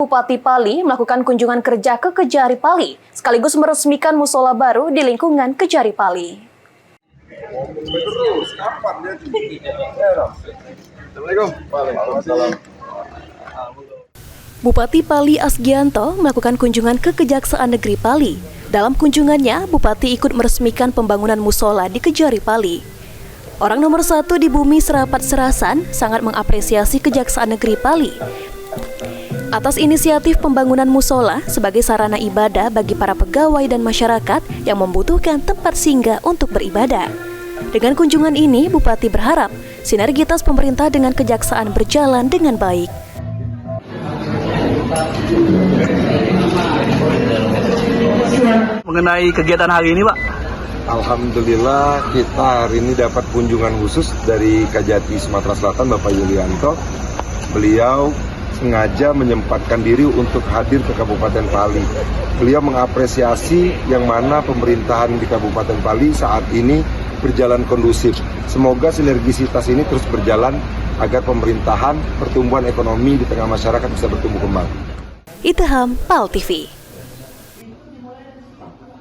Bupati Pali melakukan kunjungan kerja ke Kejari Pali, sekaligus meresmikan musola baru di lingkungan Kejari Pali. Bupati Pali Asgianto melakukan kunjungan ke Kejaksaan Negeri Pali. Dalam kunjungannya, Bupati ikut meresmikan pembangunan musola di Kejari Pali. Orang nomor 1 di bumi Serapat Serasan sangat mengapresiasi Kejaksaan Negeri Pali atas inisiatif pembangunan musola sebagai sarana ibadah bagi para pegawai dan masyarakat yang membutuhkan tempat singgah untuk beribadah. Dengan kunjungan ini, Bupati berharap sinergitas pemerintah dengan Kejaksaan berjalan dengan baik. Mengenai kegiatan hari ini, Pak? Alhamdulillah kita hari ini dapat kunjungan khusus dari Kajati Sumatera Selatan, Bapak Yulianto. Beliau sengaja menyempatkan diri untuk hadir ke Kabupaten Pali. Beliau mengapresiasi yang mana pemerintahan di Kabupaten Pali saat ini berjalan kondusif. Semoga sinergisitas ini terus berjalan agar pemerintahan, pertumbuhan ekonomi di tengah masyarakat bisa bertumbuh kembang. Itaham, PAL TV.